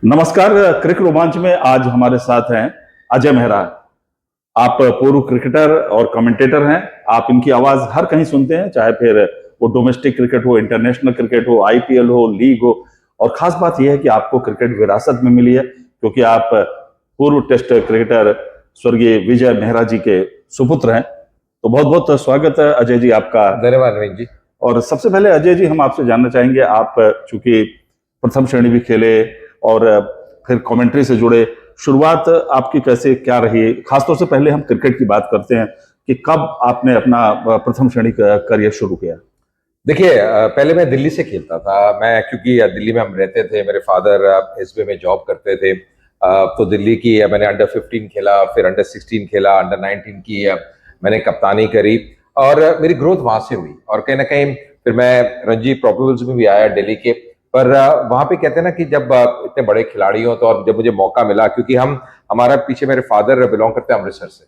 नमस्कार। क्रिकेट रोमांच में आज हमारे साथ हैं अजय मेहरा। आप पूर्व क्रिकेटर और कमेंटेटर हैं। आप इनकी आवाज हर कहीं सुनते हैं, चाहे फिर वो डोमेस्टिक क्रिकेट हो, इंटरनेशनल क्रिकेट हो, आईपीएल हो, लीग हो। और खास बात यह है कि आपको क्रिकेट विरासत में मिली है, क्योंकि आप पूर्व टेस्ट क्रिकेटर स्वर्गीय विजय मेहरा जी के सुपुत्र हैं। तो बहुत बहुत स्वागत है अजय जी आपका। धन्यवाद नवीन जी। और सबसे पहले अजय जी, हम आपसे जानना चाहेंगे, आप चूंकि प्रथम श्रेणी भी खेले और फिर कमेंट्री से जुड़े, शुरुआत आपकी कैसे क्या रही? खासतौर से पहले हम क्रिकेट की बात करते हैं कि कब आपने अपना प्रथम श्रेणी का करियर शुरू किया? देखिए, पहले मैं दिल्ली से खेलता था। मैं क्योंकि दिल्ली में हम रहते थे, मेरे फादर एसबीआई में जॉब करते थे, तो दिल्ली की मैंने अंडर 15 खेला, फिर अंडर 16 खेला, अंडर 19 की मैंने कप्तानी करी और मेरी ग्रोथ वहां से हुई। और कहीं ना कहीं फिर मैं रणजी प्रोबेबल्स में भी आया दिल्ली के। पर वहां पे कहते हैं ना कि जब इतने बड़े खिलाड़ी हो, तो और जब मुझे मौका मिला, क्योंकि हमारा पीछे मेरे फादर बिलोंग करते हैं अमृतसर से,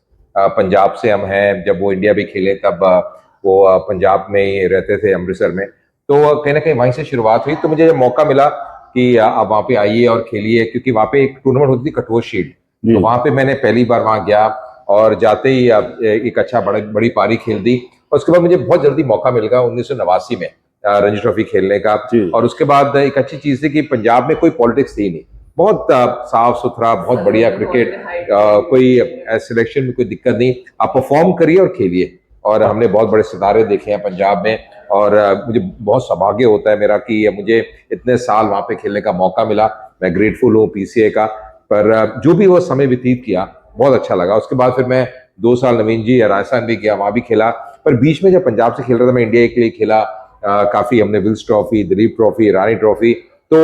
पंजाब से हम हैं। जब वो इंडिया भी खेले तब वो पंजाब में ही रहते थे, अमृतसर में। तो कहीं ना कहीं वहीं से शुरुआत हुई। तो मुझे मौका मिला कि आप वहाँ पे आइए और खेलिए, क्योंकि वहाँ पे एक टूर्नामेंट होती थी, कठोर शील्ड। तो वहाँ पे मैंने पहली बार वहाँ गया और जाते ही एक अच्छा बड़ी पारी खेल दी। और उसके बाद मुझे बहुत जल्दी मौका मिल गया 1989 में रणजी ट्रॉफी खेलने का। और उसके बाद एक अच्छी चीज थी कि पंजाब में कोई पॉलिटिक्स थी नहीं, बहुत साफ सुथरा, बहुत बढ़िया क्रिकेट, कोई सिलेक्शन में कोई दिक्कत नहीं, आप परफॉर्म करिए और खेलिए। और हमने बहुत बड़े सितारे देखे हैं पंजाब में। और मुझे बहुत सौभाग्य होता है मेरा कि मुझे इतने साल वहां पे खेलने का मौका मिला। मैं ग्रेटफुल हूँ पीसीए का। पर जो भी वो समय व्यतीत किया, बहुत अच्छा लगा। उसके बाद फिर मैं 2 साल नवीन जी राजस्थान भी गया, वहां भी खेला। पर बीच में जब पंजाब से खेल रहा था, मैं इंडिया के लिए खेला। काफी हमने विल्स ट्रॉफी, दिलीप ट्रॉफी, रानी ट्रॉफी। तो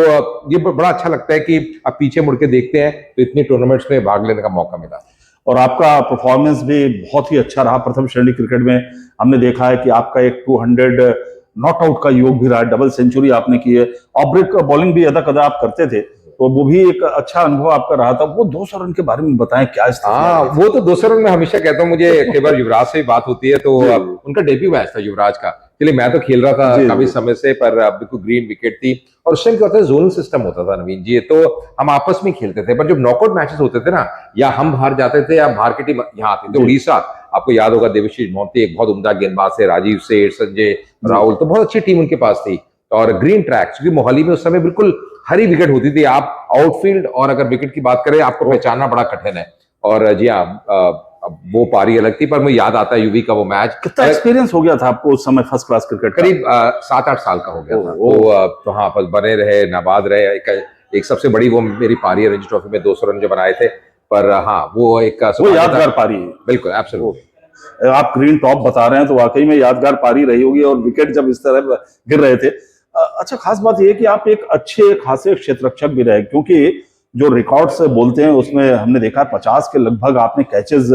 ये बड़ा अच्छा लगता है कि अब पीछे मुड़ के देखते हैं तो इतनी टूर्नामेंट्स में भाग लेने का मौका मिला। और आपका परफॉर्मेंस भी बहुत ही अच्छा रहा प्रथम श्रेणी क्रिकेट में। हमने देखा है कि आपका एक 200 नॉट आउट का योग भी रहा, डबल सेंचुरी आपने की है, ऑफ ब्रेक बॉलिंग भी अदा कदा आप करते थे, तो वो भी एक अच्छा अनुभव आपका रहा था। वो 200 रन के बारे में बताएं, क्या हाँ, वो तो 200 रन में हमेशा कहता हूँ। मुझे कई बार युवराज से बात होती है, तो उनका डेब्यू मैच था युवराज का। चलिए, मैं तो खेल रहा था काफी समय से, पर बिल्कुल ग्रीन विकेट थी। और उस टाइम क्या होता है, जोनल सिस्टम होता था नवीन जी, तो हम आपस में खेलते थे। पर जब नॉकआउट मैचेस होते थे ना, या हम बाहर जाते थे या बाहर की टीम यहाँ आती थी। उड़ीसा, आपको याद होगा, देवशीष मोहंती एक बहुत उम्दा गेंदबाज थे, राजीव सेठ, संजय राहुल, तो बहुत अच्छी टीम उनके पास थी। और ग्रीन ट्रैक, क्योंकि मोहाली में उस समय बिल्कुल हरी विकेट होती थी। आप आउटफील्ड और अगर विकेट की बात करें, आपको पहचानना बड़ा कठिन है। और जी हाँ, वो पारी अलग थी। पर मुझे याद आता है यूवी का वो मैच। कितना एक्सपीरियंस हो गया था आपको उस समय फर्स्ट क्लास क्रिकेट? करीब 7-8 साल का हो गया था। तो हाँ, बस बने रहे, नाबाद रहे। एक सबसे बड़ी वो मेरी पारी है रणजी ट्रॉफी में, 200 रन जो बनाए थे। पर हाँ, वो एक वो यादगार पारी है। बिल्कुल, एब्सोल्युटली। आप ग्रीन टॉप बता रहे हैं तो वाकई में यादगार पारी रही होगी, और विकेट जब इस तरह गिर रहे थे। अच्छा, खास बात यह है कि आप एक अच्छे खासे क्षेत्ररक्षक भी रहे, क्योंकि जो रिकॉर्ड्स बोलते हैं उसमें हमने देखा 50 के लगभग आपने कैचेस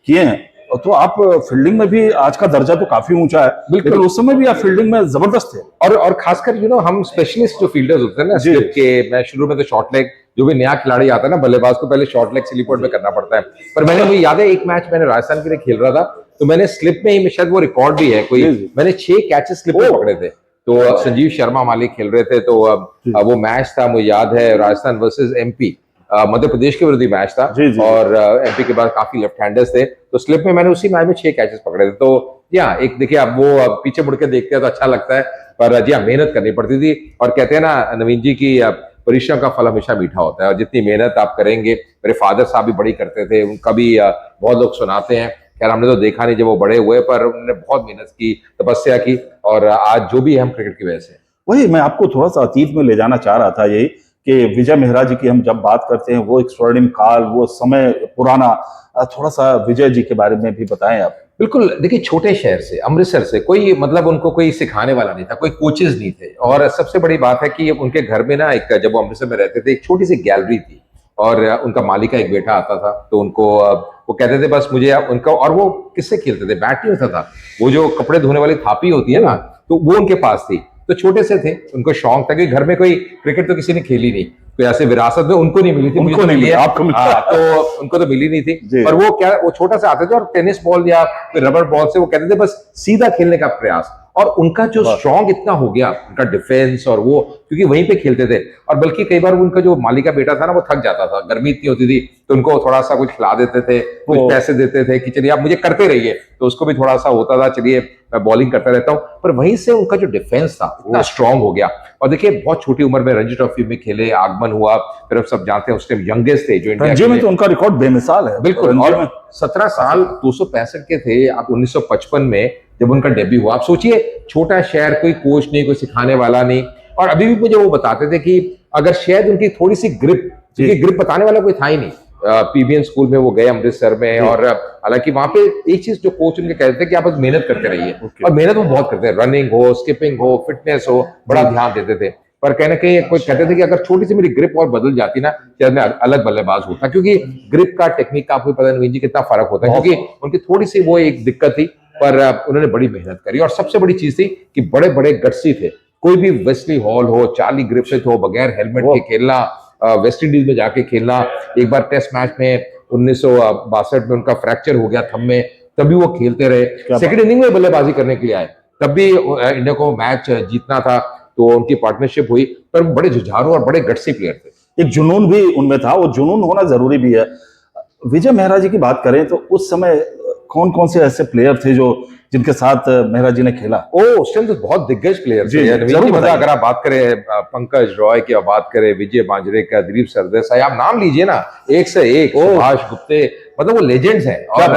किए हैं। तो आप फील्डिंग में भी, आज का दर्जा तो काफी ऊंचा है, लेकिन उस समय भी आप फील्डिंग में जबरदस्त थे। और खासकर हम स्पेशलिस्ट जो फील्डर्स होते हैं ना स्लिप के, मैं शुरू में तो शॉर्ट लेग, जो भी नया खिलाड़ी आता है ना बल्लेबाज को, पहले शॉर्ट लेग स्लिप में करना पड़ता है। पर मुझे याद है, एक मैच मैंने राजस्थान के लिए खेल रहा था, तो मैंने स्लिप में ही, शायद वो रिकॉर्ड भी है कोई, मैंने 6 कैचेस स्लिप में पकड़े थे। तो संजीव शर्मा मालिक खेल रहे थे, तो वो मैच था, मुझे याद है, राजस्थान वर्सेस एमपी, मध्य प्रदेश के विरुद्ध मैच था। और एमपी के बाद काफी लेफ्ट हैंडर्स थे, तो स्लिप में मैंने उसी मैच में 6 कैचेस पकड़े थे। तो या एक देखिए, अब वो पीछे मुड़ के देखते हैं तो अच्छा लगता है। पर जी हाँ, मेहनत करनी पड़ती थी। और कहते हैं ना नवीन जी की परिश्रम का फल हमेशा मीठा होता है। और जितनी मेहनत आप करेंगे, मेरे फादर साहब भी बड़ी करते थे, उनका भी बहुत लोग सुनाते हैं। खैर, हमने तो देखा नहीं जब वो बड़े हुए, पर उन्होंने बहुत मेहनत की, तपस्या की, और आज जो भी है हम क्रिकेट की वजह से। वही मैं आपको थोड़ा सा अतीत में ले जाना चाह रहा था, यही कि विजय मेहरा जी की हम जब बात करते हैं, वो एक स्वर्णिम काल, वो समय पुराना। थोड़ा सा विजय जी के बारे में भी बताएं आप। बिल्कुल, देखिए, छोटे शहर से, अमृतसर से, कोई मतलब उनको कोई सिखाने वाला नहीं था, कोई कोचेस नहीं थे। और सबसे बड़ी बात है कि उनके घर में ना, एक जब वो अमृतसर में रहते थे, एक छोटी सी गैलरी थी। और उनका मालिक का एक बेटा आता था, तो उनको वो कहते थे बस मुझे उनका, और वो किससे खेलते थे, बैट नहीं होता था, वो जो कपड़े धोने वाली थापी होती है ना, तो वो उनके पास थी। तो छोटे से थे, उनको शौक था कि घर में कोई क्रिकेट तो किसी ने खेली नहीं, तो ऐसे विरासत में उनको नहीं मिली थी, उनको नहीं मिली, आपको मिली। तो उनको तो मिली नहीं थी। पर वो क्या, वो छोटा सा आते थे और टेनिस बॉल या रबर बॉल से वो कहते थे बस सीधा खेलने का प्रयास। और उनका जो स्ट्रॉन्ग इतना हो गया, उनका डिफेंस, और वो क्योंकि वहीं पे खेलते थे, और बल्कि कई बार उनका जो माली का बेटा था ना वो थक जाता था, गर्मी इतनी होती थी, तो उनको थोड़ा सा कुछ खिला देते थे, कुछ पैसे देते थे कि चलिए आप मुझे करते रहिए, तो उसको भी थोड़ा सा होता था चलिए मैं बॉलिंग करता रहता हूं। पर वहीं से उनका जो डिफेंस था इतना स्ट्रांग हो गया, और देखिए बहुत छोटी उम्र में रणजी ट्रॉफी में खेले, आगमन हुआ, फिर हम सब जानते हैं उस टाइम यंगेस्ट थे जो इंडिया में, तो उनका रिकॉर्ड बेमिसाल है बिल्कुल। और 17 साल 265 के थे आप 1955 में जब उनका डेब्यू हुआ। आप सोचिए, छोटा शहर, कोई कोच नहीं, कोई सिखाने वाला नहीं, और अभी भी मुझे वो बताते थे कि अगर शायद उनकी थोड़ी सी ग्रिप, क्योंकि ग्रिप बताने वाला कोई था ही नहीं, पीबीएन स्कूल में वो गए अमृतसर में, और हालांकि वहां पे एक चीज जो कोच उनके कहते थे कि आप बस मेहनत करते रहिए, और मेहनत वो बहुत करते हैं, रनिंग हो, स्किपिंग हो, फिटनेस हो, बड़ा ध्यान देते थे। पर कहने के कोई कहते थे कि अगर छोटी सी मेरी ग्रिप और बदल जाती ना, शायद मैं अलग बल्लेबाज होता, क्योंकि ग्रिप का, टेक्निक का आपको पता नहीं जी कितना फर्क होता है, क्योंकि उनकी थोड़ी सी वो एक दिक्कत थी, पर उन्होंने बड़ी मेहनत करी। और सबसे बड़ी चीज थी कि बड़े बड़े गट्सी थे, कोई भी वेस्ली हॉल हो, चार्ली ग्रिफिथ हो, बगैर हेलमेट के खेलना, वेस्ट इंडीज में जाके खेलना। एक बार टेस्ट मैच में 1962 में उनका फ्रैक्चर हो गया थंब में, तभी वो खेलते रहे, सेकंड इनिंग में बल्लेबाजी करने के लिए आए, तब भी इंडिया को मैच जीतना था, तो उनकी पार्टनरशिप हुई। पर बड़े जुझारू और बड़े गट्सी प्लेयर थे, एक जुनून भी उनमें था, वो जुनून होना जरूरी भी है। विजय मेहरा जी की बात करें तो उस समय कौन कौन से ऐसे प्लेयर थे जो जिनके साथ मेहरा जी ने खेला? उस टाइम तो बहुत दिग्गज प्लेयर थे, अगर आप बात करें पंकज रॉय की, बात करें विजय मांजरेकर, दिलीप सरदेसाई, आप नाम लीजिए ना, एक से एक, सुभाष गुप्ते, मतलब वो लेजेंड्स हैं। और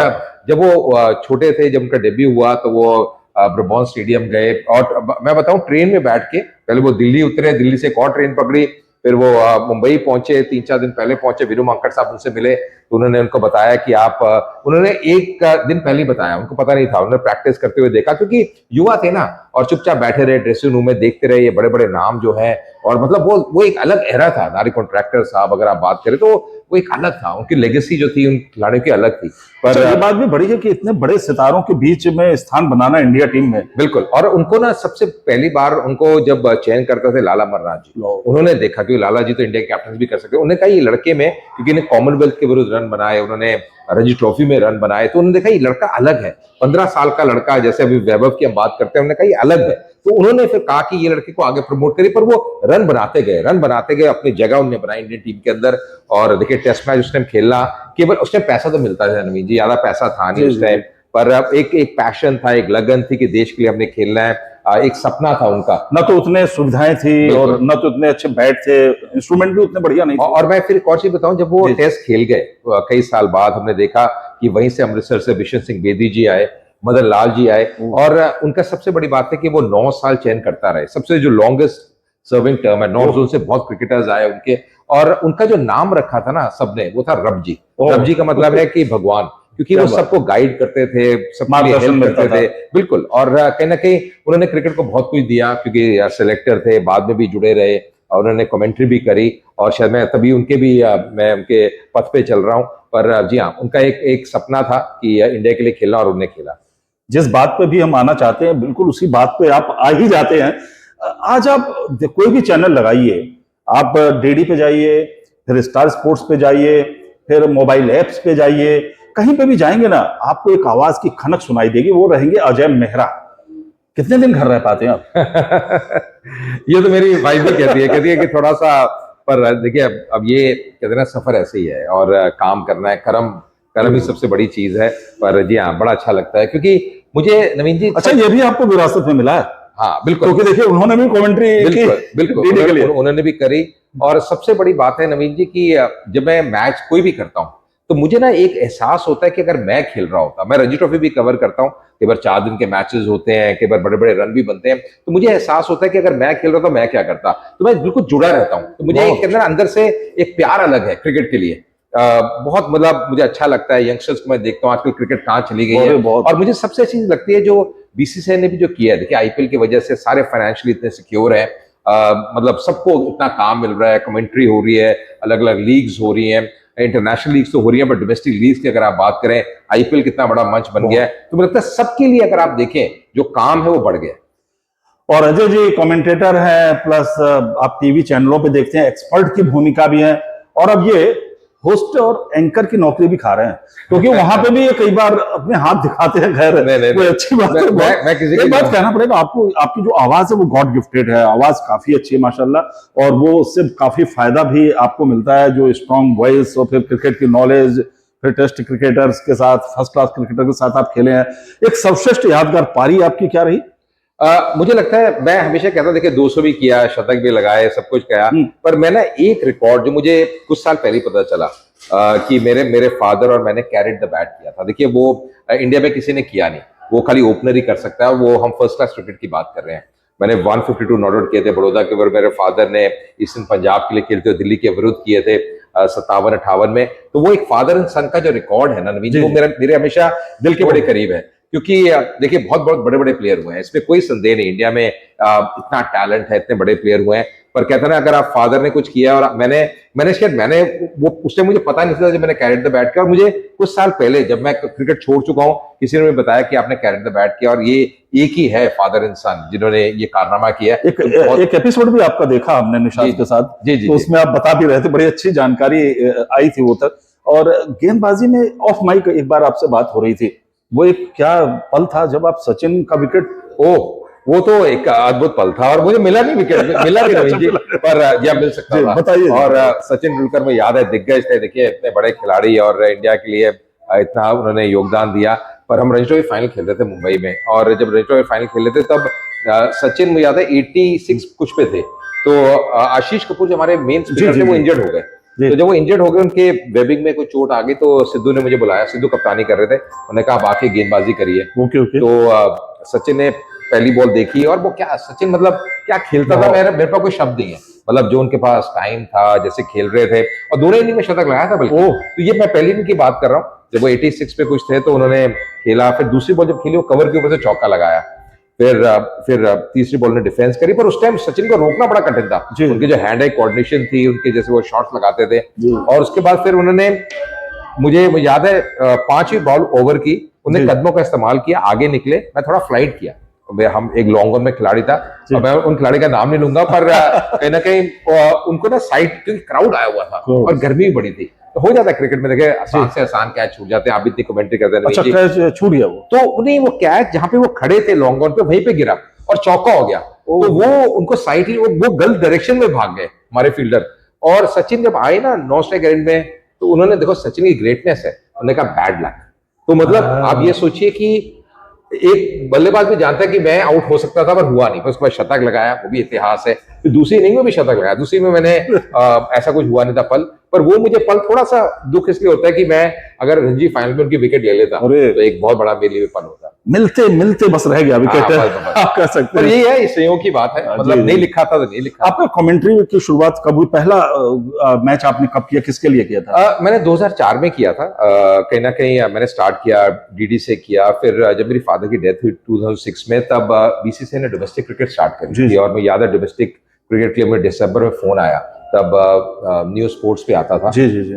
जब वो छोटे थे, जब उनका डेब्यू हुआ, तो वो ब्रबॉर्न स्टेडियम गए, और मैं बताऊं ट्रेन में बैठ के, पहले वो दिल्ली उतरे, दिल्ली से एक और ट्रेन पकड़ी, फिर वो मुंबई पहुंचे, 3-4 दिन पहले पहुंचे, विनू मांकड़ साहब उनसे मिले, तो उन्होंने उनको बताया कि आप, उन्होंने एक दिन पहले ही बताया, उनको पता नहीं था, उन्होंने प्रैक्टिस करते हुए देखा, क्योंकि युवा थे ना, और चुपचाप बैठे रहे ड्रेसिंग रूम में, देखते रहे ये बड़े बड़े नाम जो है, और मतलब वो एक अलग एरा था। नारी कॉन्ट्रैक्टर साहब अगर आप बात करें तो वो एक अलग था, उनकी लेगेसी जो थी उन खिलाड़ियों की अलग थी। पर ये बात भी बड़ी है कि इतने बड़े सितारों के बीच में स्थान बनाना इंडिया टीम में, बिल्कुल। और उनको ना सबसे पहली बार उनको जब चयन करते थे लाला मर्राज जी, उन्होंने देखा कि लाला जी तो इंडिया कैप्टन भी कर सकते, उन्होंने कहा ये लड़के में, क्योंकि इन्हें कॉमनवेल्थ के विरुद्ध रन बनाए, उन्होंने रणजी ट्रॉफी में रन बनाए, तो उन्होंने देखा ये लड़का अलग है, 15 साल का लड़का, जैसे अभी वैभव की हम बात करते हैं, उन्होंने कहा ये अलग है, तो उन्होंने फिर कहा कि ये लड़के को आगे प्रमोट करिए। पर वो रन बनाते गए, अपनी जगह उन्होंने बनाई इंडियन टीम के अंदर। और देखिए टेस्ट मैच उस टाइम खेलना, केवल उस टाइम पैसा तो मिलता था नवीन जी, ज्यादा पैसा था नहीं उस टाइम, पर एक पैशन था, एक लगन थी कि देश के लिए हमने खेलना है, एक सपना था उनका। न तो उतने सुविधाएं थी और न तो उतने अच्छे बैट थे, इंस्ट्रूमेंट भी उतने बढ़िया नहीं थे। और मैं फिर एक और चीज बताऊं, जब वो टेस्ट खेल गए कई साल बाद, हमने देखा कि वहीं से अमृतसर से बिशन सिंह बेदी जी आए, मदन लाल जी आए, और उनका सबसे बड़ी बात है कि वो 9 साल चयन करता रहे, सबसे जो लॉन्गेस्ट सर्विंग टर्म है, नॉर्थ जोन से बहुत क्रिकेटर्स आए उनके, और उनका जो नाम रखा था ना सबने, वो था रब जी। रब जी का मतलब है कि भगवान, क्योंकि वो सबको गाइड करते थे, सबके लिए हेल्प करते थे, बिल्कुल। और कहीं ना कहीं उन्होंने क्रिकेट को बहुत कुछ दिया, क्योंकि सिलेक्टर थे, बाद में भी जुड़े रहे, और उन्होंने कमेंट्री भी करी, और शायद मैं तभी उनके भी मैं उनके पथ पे चल रहा हूँ। पर जी हाँ, उनका एक सपना था कि इंडिया के लिए खेलना, और उन्होंने खेला। जिस बात पे भी हम आना चाहते हैं, बिल्कुल उसी बात पे आप आ ही जाते हैं। आज आप कोई भी चैनल लगाइए, आप डीडी पे जाइए, फिर स्टार स्पोर्ट्स पे जाइए, फिर मोबाइल एप्स पे जाइए, कहीं पे भी जाएंगे ना, आपको एक आवाज की खनक सुनाई देगी, वो रहेंगे अजय मेहरा। कितने दिन घर रह पाते हैं आप? ये तो मेरी वाइफ भी कहती है कि थोड़ा सा, पर देखिए अब ये कहते हैं ना, सफर ऐसे ही है, और काम करना है, कर्म ही सबसे बड़ी चीज है। पर जी हाँ, बड़ा अच्छा लगता है, क्योंकि मुझे नवीन जी, अच्छा ये भी आपको विरासत में मिला है? हाँ बिल्कुल, क्योंकि देखिए उन्होंने भी कमेंट्री बिल्कुल उन्होंने भी करी। और सबसे बड़ी बात है नवीन जी की, जब मैं मैच कोई भी करता हूँ, तो मुझे ना एक एहसास होता है कि अगर मैं खेल रहा होता, मैं रणजी ट्रॉफी भी कवर करता हूँ, कई बार 4 दिन के मैचेस होते हैं, कई बार बड़े बड़े रन भी बनते हैं, तो मुझे एहसास होता है कि अगर मैं खेल रहा था मैं क्या करता, तो मैं बिल्कुल जुड़ा रहता हूँ। तो मुझे एक अंदर से एक प्यार अलग है क्रिकेट के लिए, बहुत मतलब मुझे अच्छा लगता है। यंगस्टर्स को मैं देखता हूँ आजकल क्रिकेट कहाँ चली गई है, और मुझे सबसे अच्छी चीज लगती है जो बीसीसीआई ने भी जो किया है। देखिए आईपीएल की वजह से सारे फाइनेंशियली इतने सिक्योर है, मतलब सबको इतना काम मिल रहा है, कमेंट्री हो रही है, अलग अलग लीग्स हो रही हैं, इंटरनेशनल लीग्स तो हो रही है, बट डोमेस्टिक लीग्स की अगर आप बात करें, आईपीएल कितना बड़ा मंच बन गया है, तो मुझे लगता है सबके लिए अगर आप देखें जो काम है वो बढ़ गया। और अजय जी कमेंटेटर हैं, प्लस आप टीवी चैनलों पे देखते हैं, एक्सपर्ट की भूमिका भी है, और अब ये होस्ट और एंकर की नौकरी भी खा रहे हैं, क्योंकि वहां पे भी ये कई बार अपने हाथ दिखाते हैं। खैर कोई अच्छी बात है। मैं किसी एक बात कहना पड़ेगा आपको, आपकी जो आवाज है वो गॉड गिफ्टेड है, आवाज काफी अच्छी है माशाल्लाह, और वो उससे काफी फायदा भी आपको मिलता है, जो स्ट्रॉन्ग वॉइस और फिर क्रिकेट की नॉलेज, फिर टेस्ट क्रिकेटर्स के साथ, फर्स्ट क्लास क्रिकेटर के साथ आप खेले हैं। एक सर्वश्रेष्ठ यादगार पारी आपकी क्या रही? मुझे लगता है, मैं हमेशा कहता हूं, देखिए 200 भी किया, शतक भी लगाए, सब कुछ किया, पर मैं ना एक रिकॉर्ड जो मुझे कुछ साल पहले पता चला कि मेरे फादर और मैंने कैरेट द बैट किया था। देखिए वो इंडिया में किसी ने किया नहीं, वो खाली ओपनर ही कर सकता है, वो हम फर्स्ट क्लास क्रिकेट की बात कर रहे हैं। मैंने 152 नॉट आउट किए थे बड़ौदा के ऊपर, मेरे फादर ने ईस्टर्न पंजाब के लिए खेलते हुए दिल्ली के विरुद्ध किए थे 57-58 में। तो वो एक फादर एंड सन का जो रिकॉर्ड है ना नवीन, वो मेरे हमेशा दिल के बड़े करीब है, क्योंकि देखिए बहुत बहुत बड़े बड़े प्लेयर हुए हैं, इसमें कोई संदेह नहीं। इंडिया में इतना टैलेंट है, इतने बड़े प्लेयर हुए हैं, पर कहते हैं ना, अगर आप फादर ने कुछ किया और मैंने वो उस टाइम मुझे पता नहीं था जब मैंने कैरेट द बैट किया, और मुझे कुछ साल पहले जब मैं क्रिकेट छोड़ चुका हूं, किसी ने मुझे बताया कि आपने कैरेट द बैट किया, और ये एक ही है फादर एंड सन जिन्होंने ये कारनामा किया। एक एपिसोड भी आपका देखा हमने निशात के साथ, जी, तो उसमें आप बता भी रहे थे, बड़ी अच्छी जानकारी आई थी वो तक। और गेंदबाजी में ऑफ माइक एक बार आपसे बात हो रही थी, वो एक क्या पल था जब आप सचिन का विकेट, वो तो एक अद्भुत पल था, और मुझे मिला नहीं विकेट, मिला नहीं रवि जी, पर या मिल सकता था। बताइए। और सचिन तेंदुलकर में याद है, दिग्गज थे, देखिए इतने बड़े खिलाड़ी, और इंडिया के लिए इतना उन्होंने योगदान दिया। पर हम रंजी ट्रॉफी फाइनल खेल रहे थे मुंबई में, और जब रंजी ट्रॉफी फाइनल खेल रहे थे तब सचिन, मुझे याद है 86 कुछ पे थे, तो आशीष कपूर जो हमारे मेन स्पिनर थे वो इंजर्ड हो गए। तो जब वो इंजर्ड हो गए, उनके वेबिंग में कोई चोट आ गई, तो सिद्धू ने मुझे बुलाया, सिद्धू कप्तानी कर रहे थे, उन्होंने कहा आप आके गेंदबाजी करिए। तो सचिन ने पहली बॉल देखी, और वो क्या सचिन, मतलब क्या खेलता था, मेरे पास कोई शब्द नहीं है, मतलब जो उनके पास टाइम था, जैसे खेल रहे थे, और दोनों इनिंग में शतक लगाया था बल्कि। तो ये मैं पहली इनिंग की बात कर रहा हूँ, जब वो 86 पे कुछ थे, तो उन्होंने खेला, फिर दूसरी बॉल जब खेली, वो कवर के ऊपर से चौका लगाया, फिर तीसरी बॉल ने डिफेंस करी, पर उस टाइम सचिन को रोकना बड़ा कठिन था, उनकी जो हैंड आई कोऑर्डिनेशन थी, उनके जैसे वो शॉट्स लगाते थे। और उसके बाद फिर उन्होंने, मुझे याद है 5वीं बॉल ओवर की, उन्होंने कदमों का इस्तेमाल किया, आगे निकले, मैं थोड़ा फ्लाइट किया, हम एक लॉन्ग ऑन में खिलाड़ी था, और मैं उन खिलाड़ी का नाम नहीं लूंगा, पर कहीं ना कहीं उनको ना साइड, क्योंकि क्राउड आया हुआ था और गर्मी भी बड़ी थी, तो हो जाता है क्रिकेट में, देखिए आसान से आसान कैच छूट जाते हैं, आप भी इतनी कमेंट्री करते हैं। अच्छा, कैच छूट गया वो, तो नहीं, वो कैच जहां पे वो खड़े थे लॉन्ग ऑन पे, वहीं पे गिरा और चौका हो गया, तो वो उनको साइड, वो गलत डायरेक्शन में भाग गए हमारे फील्डर। और सचिन जब आए ना नॉन स्ट्राइक एंड में, तो उन्होंने, देखो सचिन की ग्रेटनेस है, उन्होंने कहा बैड लक। तो मतलब आप ये सोचिए कि एक बल्लेबाज भी जानता है कि मैं आउट हो सकता था, पर हुआ नहीं, पर उसके बाद शतक लगाया, वो भी इतिहास है। फिर दूसरी इनिंग में भी शतक लगाया, दूसरी में मैंने ऐसा कुछ हुआ नहीं था पल, पर वो मुझे पल थोड़ा सा दुख इसलिए होता है कि मैं अगर रणजी फाइनल में उनकी विकेट ले लेता तो एक बहुत बड़ा मेरे लिए पल होता। मिलते मिलते बस रह गया विकेट, आप कह सकते हैं। ये है, इस संयोग की बात है, मतलब नहीं लिखा था तो नहीं लिखा। आपका कमेंट्री की शुरुआत कब हुई? पहला मैच आपने कब किया, किसके लिए किया था? मैंने 2004 में किया था, कहीं ना कहीं मैंने स्टार्ट किया डीडी से किया, फिर जब मेरी फादर की डेथ हुई 2006 में, तब बीसीसीआई ने डोमेस्टिक क्रिकेट स्टार्ट करी थी, और मुझे याद है डोमेस्टिक क्रिकेट के लिए मुझे दिसंबर में फोन आया, तब न्यूज स्पोर्ट्स पे आता था,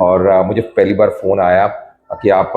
और मुझे पहली बार फोन आया कि आप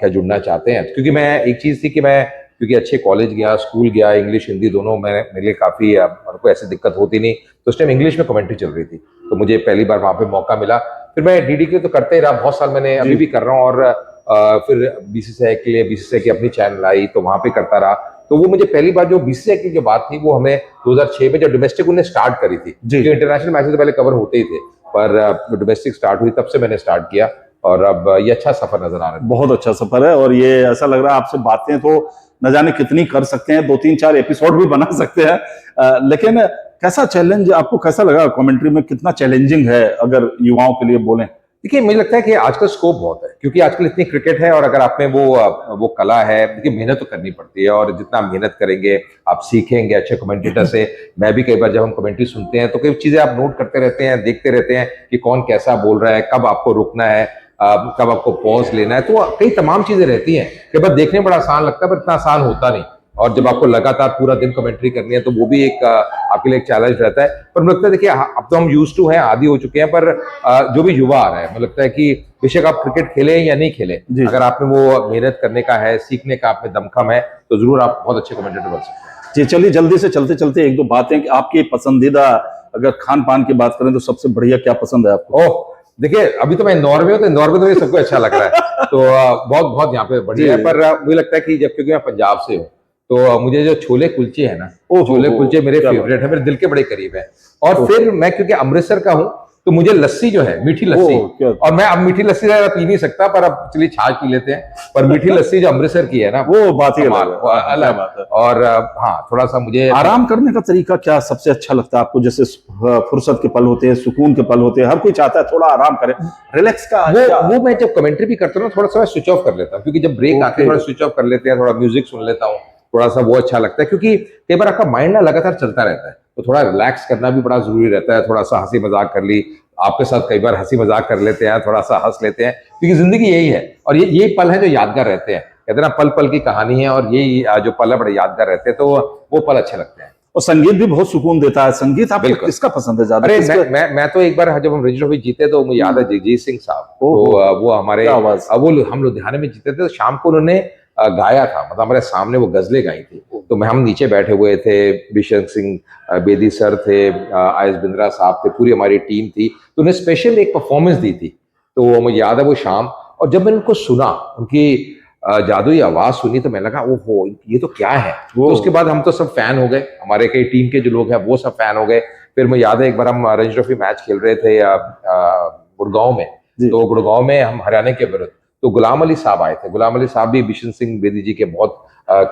क्या जुड़ना चाहते हैं, क्योंकि मैं एक चीज थी कि मैं, क्योंकि अच्छे कॉलेज गया, स्कूल गया, इंग्लिश हिंदी दोनों में मेरे लिए काफी, मेरे को ऐसी दिक्कत होती नहीं, तो उस टाइम इंग्लिश में कमेंट्री चल रही थी, तो मुझे पहली बार वहां पे मौका मिला। फिर मैं डीडी के लिए तो करते ही रहा बहुत साल, मैंने अभी भी कर रहा हूँ, और फिर बीसीसीआई के लिए, बीसीसीआई की अपनी चैनल आई तो वहां पे करता रहा। तो वो मुझे पहली बार जो बीसीसीआई की जो बात थी, वो हमें 2006 में जब डोमेस्टिक उन्होंने स्टार्ट करी थी, जो इंटरनेशनल मैचेस तो पहले कवर होते ही थे, पर डोमेस्टिक स्टार्ट हुई तब से मैंने स्टार्ट किया, और अब ये अच्छा सफर नजर आ रहा है। बहुत अच्छा सफर है, और ये ऐसा लग रहा है आपसे बातें तो न जाने कितनी कर सकते हैं, 2-3-4 एपिसोड भी बना सकते हैं। लेकिन कैसा चैलेंज आपको, कैसा लगा कमेंट्री में, कितना चैलेंजिंग है अगर युवाओं के लिए बोलें? देखिए मुझे लगता है कि आजकल स्कोप बहुत है, क्योंकि आजकल इतनी क्रिकेट है, और अगर आप में वो कला है, देखिए मेहनत तो करनी पड़ती है, और जितना मेहनत करेंगे आप सीखेंगे अच्छे कमेंटेटर से। मैं भी कई बार जब हम कमेंट्री सुनते हैं तो कई चीजें आप नोट करते रहते हैं, देखते रहते हैं कि कौन कैसा बोल रहा है, कब आपको रुकना है, कब आपको पॉज लेना है, तो कई तमाम चीजें रहती हैं। कई बार देखने में बड़ा आसान लगता है, पर इतना आसान होता नहीं, और जब आपको लगातार पूरा दिन कमेंट्री करनी है तो वो भी एक आपके लिए एक चैलेंज रहता है। पर मुझे लगता है, देखिए अब तो हम यूज्ड टू हैं, आदी हो चुके हैं, पर जो भी युवा आ रहा है, मुझे लगता है कि बेशक आप क्रिकेट खेलें या नहीं खेलें, अगर आप में वो मेहनत करने का है, सीखने का आप में दमखम है, तो जरूर आप बहुत अच्छे कमेंटेटर बन सकते हैं। जी, चलिए जल्दी से चलते चलते एक दो बातें कि आपकी पसंदीदा, अगर खान पान की बात करें तो सबसे बढ़िया क्या पसंद है आपको? देखिए अभी तो मैं इंदौर में हूँ, तो इंदौर में तो ये सबको अच्छा लग रहा है, तो बहुत बहुत यहाँ पे बढ़िया है। जी। पर मुझे लगता है कि जब, क्योंकि मैं पंजाब से हूँ, तो मुझे जो छोले कुलचे है ना, ओहो, छोले कुलचे मेरे क्या बात फेवरेट है, मेरे दिल के बड़े करीब है। और ओह। फिर मैं क्योंकि अमृतसर का हूँ, तो मुझे लस्सी जो है, मीठी लस्सी, ओह, क्या और मैं अब मीठी लस्सी ज्यादा पी नहीं सकता, पर अब चलिए छाछ पी लेते हैं। पर मीठी लस्सी जो अमृतसर की है ना, वो बात ही कमाल, अलग है। वो हाँ, क्या अलग। बात है। और हाँ, थोड़ा सा मुझे आराम करने का तरीका क्या सबसे अच्छा लगता है आपको? जैसे फुर्सत के पल होते हैं, सुकून के पल होते हैं, हर कोई चाहता है थोड़ा आराम करे, रिलैक्स का क्या? वो मैं जब कमेंट्री भी करता हूँ ना, थोड़ा सा मैं स्विच ऑफ कर लेता हूँ, क्योंकि जब ब्रेक आते हैं ओके। थोड़ा स्विच ऑफ कर लेते हैं, थोड़ा म्यूजिक सुन लेता हूँ, थोड़ा सा वो अच्छा लगता है। क्योंकि कई बार आपका माइंड ना लगातार चलता रहता है, तो थोड़ा रिलैक्स करना भी बड़ा जरूरी रहता है। थोड़ा सा हंसी मजाक कर ली, आपके साथ कई बार हंसी मजाक कर लेते हैं, थोड़ा सा हंस लेते हैं, क्योंकि जिंदगी यही है। और ये पल है जो यादगार रहते हैं, कहते हैं ना, पल पल की कहानी है, और यही जो पल है बड़े यादगार रहते हैं, तो वो पल अच्छे लगते हैं। और संगीत भी बहुत सुकून देता है। संगीत आपको बिल्कुल। किसका पसंद है ज्यादा? अरे किसका? मैं तो एक बार जब हम रणजी ट्रॉफी जीते, तो मुझे याद है जगजीत सिंह साहब, ओहो, तो वो हमारे, क्या आवाज। वो हम लुधियाने में जीते थे, तो शाम को उन्होंने गाया था, मतलब हमारे सामने वो गजलें गाई थी। तो हम नीचे बैठे हुए थे, बिशन सिंह बेदी सर थे, आयस बिंद्रा साहब थे, पूरी हमारी टीम थी, तो उन्हें स्पेशल एक परफॉर्मेंस दी थी। तो मुझे याद है वो शाम, और जब मैंने उनको सुना, उनकी जादुई आवाज सुनी, तो मैं लगा ओहो, ये तो क्या है। तो उसके बाद हम तो सब फैन हो गए, हमारे कई टीम के जो लोग हैं वो सब फैन हो गए। फिर मुझे याद है एक बार हम रणजी ट्रॉफी मैच खेल रहे थे गुड़गांव में, जी। तो गुड़गांव में हम हरियाणा के विरुद्ध, तो गुलाम अली साहब आए थे। गुलाम अली साहब भी बिशन सिंह बेदी जी के बहुत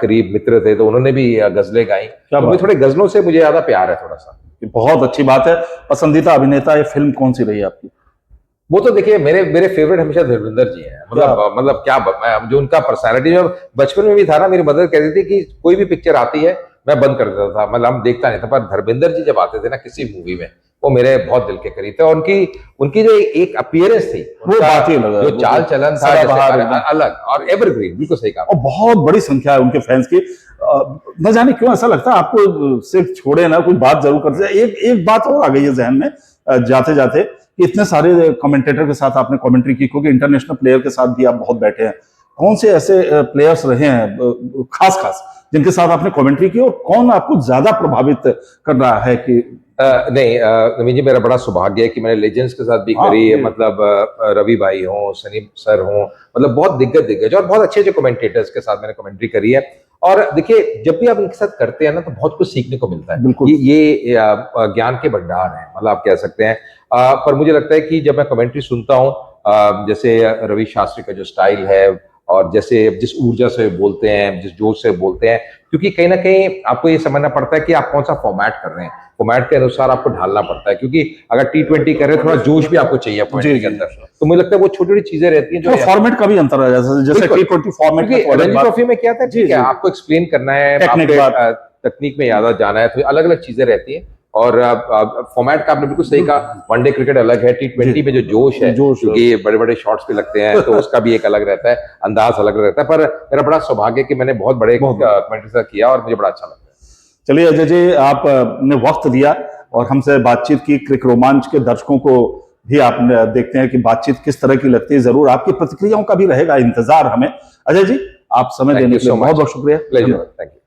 करीब मित्र थे, तो उन्होंने भी गजलें गाई। क्या तो बात मुझे थोड़े गजलों से मुझे ज्यादा प्यार है थोड़ा सा। ये बहुत अच्छी बात है। पसंदीदा अभिनेता ये फिल्म कौन सी रही है आपकी? वो तो देखिए मेरे मेरे फेवरेट हमेशा धर्मेंद्र जी हैं। मतलब क्या जो उनका पर्सनालिटी जो बचपन में भी था ना, मेरी मदर कहती थी कि कोई भी पिक्चर आती है मैं बंद कर देता था, मतलब हम देखता नहीं था, पर धर्मेंद्र जी जब आते थे ना किसी मूवी में, वो मेरे बहुत दिल के करीब थे। और उनकी उनकी जो एक अपीयरेंस थी, वो बात ही अलग है। जो चाल चलन था, सदाबहार जैसे एकदम। अलग और एवरग्रीन, बिल्कुल सही कहा। और बहुत बड़ी संख्या है उनके फैंस की। न जाने क्यों ऐसा लगता है आपको, सिर्फ छोड़े ना कोई बात जरूर करते हैं। एक बात और आ गई है जहन में जाते जाते, कि इतने सारे कमेंटेटर के साथ आपने कमेंट्री की, क्योंकि इंटरनेशनल प्लेयर के साथ भी आप बहुत बैठे हैं। कौन से ऐसे प्लेयर्स रहे हैं खास खास जिनके साथ आपने कमेंट्री की, और कौन आपको ज्यादा प्रभावित कर रहा है? कि नहीं नवीन जी, मेरा बड़ा सौभाग्य है कि मैंने लेजेंड्स के साथ भी हाँ, करी है, मतलब रवि भाई हों, सनी सर हों, मतलब बहुत दिग्गज और बहुत अच्छे अच्छे कमेंटेटर्स के साथ मैंने कमेंट्री करी है। और देखिए जब भी आप इनके साथ करते हैं ना, तो बहुत कुछ सीखने को मिलता है। बिल्कुल। ये ज्ञान के भंडार है, मतलब आप कह सकते हैं। पर मुझे लगता है कि जब मैं कमेंट्री सुनता हूँ, जैसे रवि शास्त्री का जो स्टाइल है, और जैसे जिस ऊर्जा से बोलते हैं, जिस जोश से बोलते हैं, क्योंकि कहीं ना कहीं आपको ये समझना पड़ता है कि आप कौन सा फॉर्मेट कर रहे हैं, फॉर्मेट के अनुसार आपको ढालना पड़ता है। क्योंकि अगर T20 कर रहे हैं, थोड़ा जोश भी आपको चाहिए कमेंट्री के अंदर। तो मुझे लगता है वो छोटी छोटी चीजें रहती हैं जो फॉर्मेट का भी अंतर है, जैसे T20 फॉर्मेट में तो अलग रणजी बात। ट्रॉफी में क्या था, ठीक है, आपको एक्सप्लेन करना है, तकनीक में ज्यादा जाना है, तो अलग अलग चीजें रहती हैं। और फॉर्मेट का आपने बिल्कुल सही कहा, वनडे क्रिकेट अलग है, T20 में जो जोश है, क्योंकि बड़े बड़े शॉट्स भी लगते हैं, तो उसका भी एक अलग रहता है, अंदाज अलग रहता है। पर मेरा बड़ा सौभाग्य है कि मैंने बहुत बड़े कमेंट्री से किया, और मुझे बड़ा अच्छा लगता है। चलिए अजय जी, आपने वक्त दिया और हमसे बातचीत की। क्रिक रोमांच के दर्शकों को भी आप देखते हैं कि बातचीत किस तरह की लगती है। जरूर आपकी प्रतिक्रियाओं का भी रहेगा इंतजार हमें। अजय जी, आप समय देने के लिए बहुत बहुत शुक्रिया। Thank you.